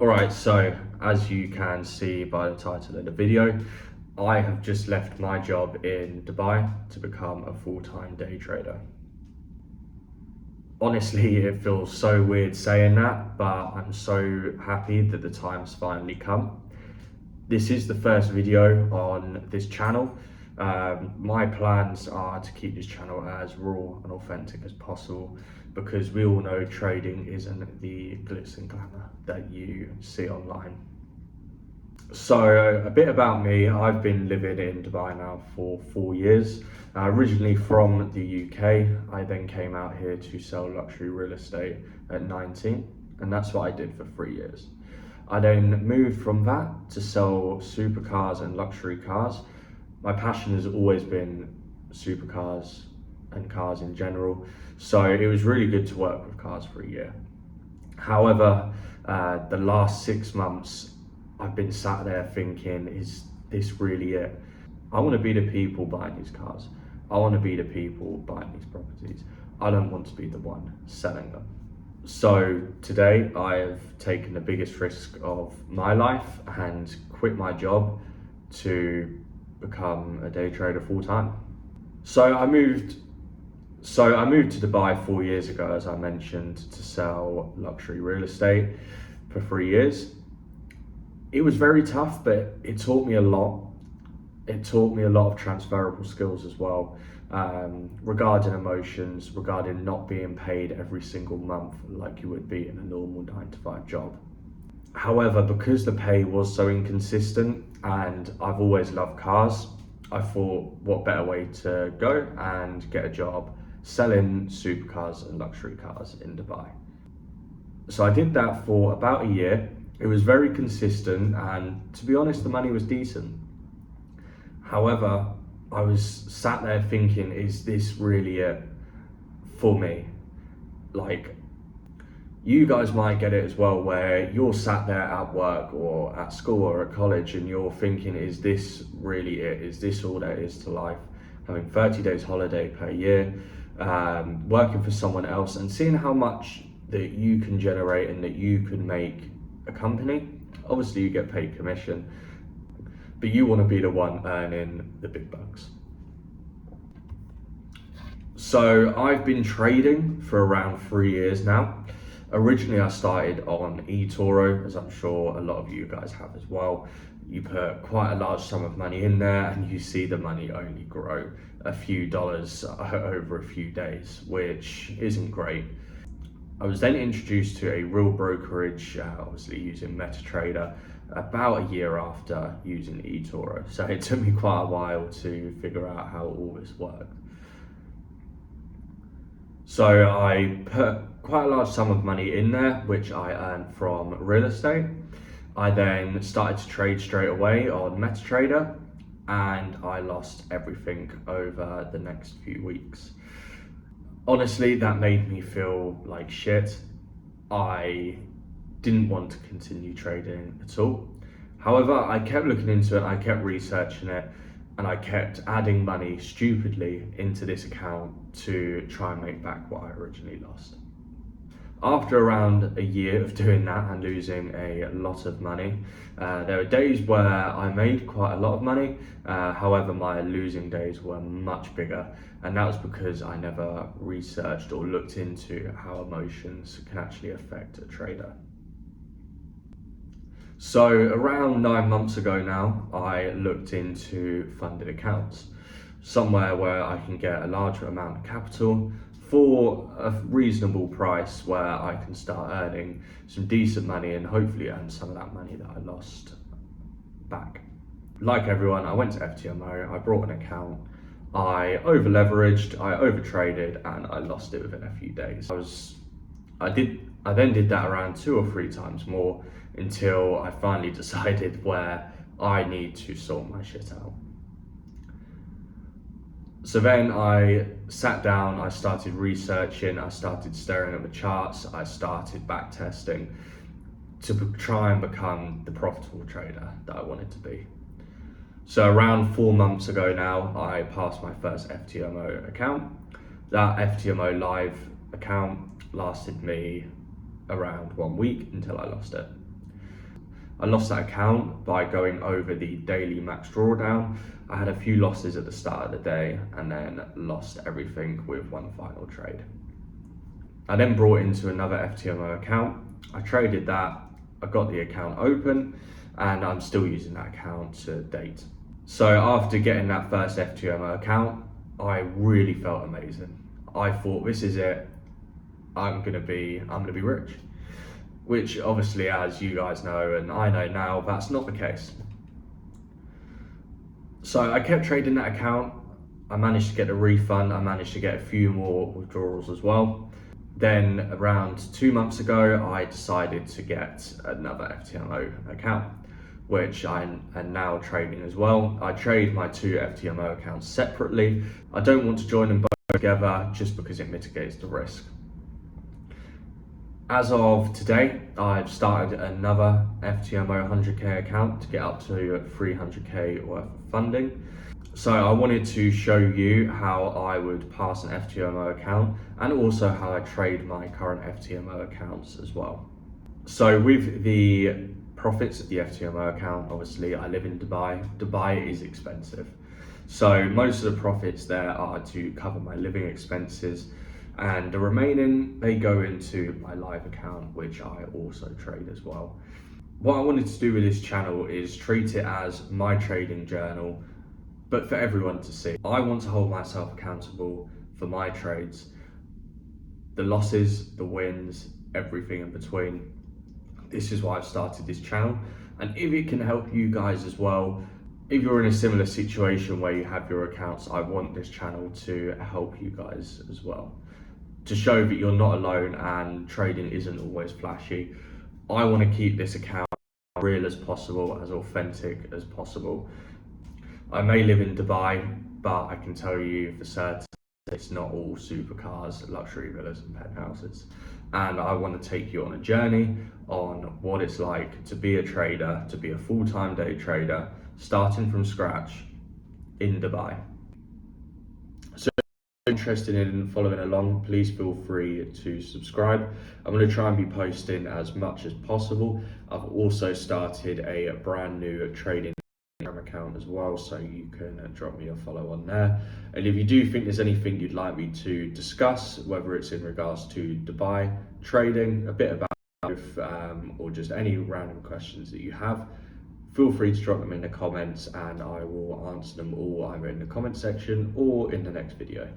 Alright, so as you can see by the title of the video, I have just left my job in Dubai to become a full-time day trader. Honestly, it feels so weird saying that, but I'm so happy that the time's finally come. This is the first video on this channel. My plans are to keep this channel as raw and authentic as possible because we all know trading isn't the glitz and glamour that you see online. So a bit about me, I've been living in Dubai now for 4 years. Originally from the UK, I then came out here to sell luxury real estate at 19, and that's what I did for 3 years. I then moved from that to sell supercars and luxury cars. My passion has always been supercars and cars in general, so it was really good to work with cars for a year. However, the last 6 months, I've been sat there thinking, is this really it? I want to be the people buying these cars. I want to be the people buying these properties. I don't want to be the one selling them. So today I have taken the biggest risk of my life and quit my job to become a day trader full time. So I moved to Dubai 4 years ago, as I mentioned, to sell luxury real estate for 3 years. It was very tough, but it taught me a lot. It taught me a lot of transferable skills as well, regarding emotions, regarding not being paid every single month like you would be in a normal 9-to-5 job. However, because the pay was so inconsistent and I've always loved cars, I thought what better way to go and get a job selling supercars and luxury cars in Dubai. So I did that for about a year. It was very consistent, and to be honest, the money was decent. However, I was sat there thinking, is this really it for me? Like, you guys might get it as well, where you're sat there at work or at school or at college and you're thinking, is this really it? Is this all there is to life? Having 30 days holiday per year, working for someone else and seeing how much that you can generate and that you can make a company. Obviously you get paid commission, but you want to be the one earning the big bucks. So I've been trading for around 3 years now. Originally I started on eToro, as I'm sure a lot of you guys have as well. You put quite a large sum of money in there and you see the money only grow a few dollars over a few days, which isn't great. I was then introduced to a real brokerage, obviously using MetaTrader, about a year after using eToro. So it took me quite a while to figure out how all this worked. So I put quite a large sum of money in there, which I earned from real estate. I then started to trade straight away on MetaTrader, and I lost everything over the next few weeks. Honestly, that made me feel like shit. I didn't want to continue trading at all. However, I kept looking into it, I kept researching it, and I kept adding money stupidly into this account to try and make back what I originally lost. After around a year of doing that and losing a lot of money, there were days where I made quite a lot of money. However, my losing days were much bigger, and that was because I never researched or looked into how emotions can actually affect a trader. So around 9 months ago now, I looked into funded accounts, somewhere where I can get a larger amount of capital for a reasonable price, where I can start earning some decent money and hopefully earn some of that money that I lost back. Like everyone, I went to FTMO, I brought an account, I over leveraged, I over traded, and I lost it within a few days. I then did that around 2 or 3 times more until I finally decided where I need to sort my shit out. So then I sat down, I started researching, I started staring at the charts, I started back testing to try and become the profitable trader that I wanted to be. So around 4 months ago now, I passed my first FTMO account. That FTMO live account lasted me around 1 week until I lost it. I lost that account by going over the daily max drawdown. I had a few losses at the start of the day and then lost everything with one final trade. I then brought into another FTMO account. I traded that, I got the account open, and I'm still using that account to date. So after getting that first FTMO account, I really felt amazing. I thought, this is it. I'm gonna be rich. Which obviously, as you guys know and I know now, that's not the case. So I kept trading that account. I managed to get a refund. I managed to get a few more withdrawals as well. Then around 2 months ago, I decided to get another FTMO account, which I am now trading as well. I trade my two FTMO accounts separately. I don't want to join them both together just because it mitigates the risk. As of today, I've started another FTMO 100k account to get up to 300k worth of funding. So I wanted to show you how I would pass an FTMO account and also how I trade my current FTMO accounts as well. So with the profits of the FTMO account, obviously I live in Dubai. Dubai is expensive. So most of the profits there are to cover my living expenses, and the remaining, they go into my live account, which I also trade as well. What I wanted to do with this channel is treat it as my trading journal, but for everyone to see. I want to hold myself accountable for my trades, the losses, the wins, everything in between. This is why I've started this channel, and if it can help you guys as well, if you're in a similar situation where you have your accounts, I want this channel to help you guys as well, to show that you're not alone and trading isn't always flashy. I want to keep this account as real as possible, as authentic as possible. I may live in Dubai, but I can tell you for certain it's not all supercars, luxury villas and penthouses. And I want to take you on a journey on what it's like to be a trader, to be a full-time day trader, starting from scratch in Dubai. So if you're interested in following along, please feel free to subscribe. I'm going to try and be posting as much as possible. I've also started a brand new trading account as well, so you can drop me a follow on there. And if you do think there's anything you'd like me to discuss, whether it's in regards to Dubai trading, a bit about or just any random questions that you have, feel free to drop them in the comments and I will answer them all either in the comment section or in the next video.